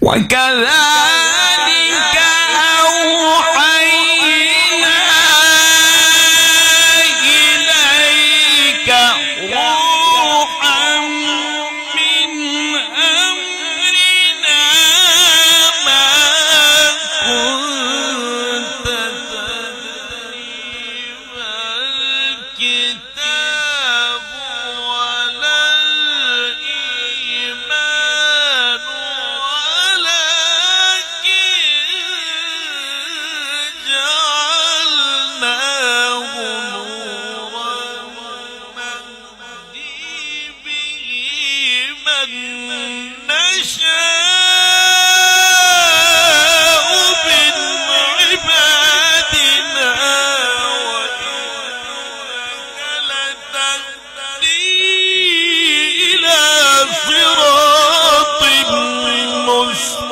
وكذلك أوحينا إليك روحا من أمرنا ما كنت تدري ما الكتاب ولا الإيمان ولكن جعلناه نورا نهدي به من نشاء من عبادنا وإنك لتهدي إلى صراط مستقيم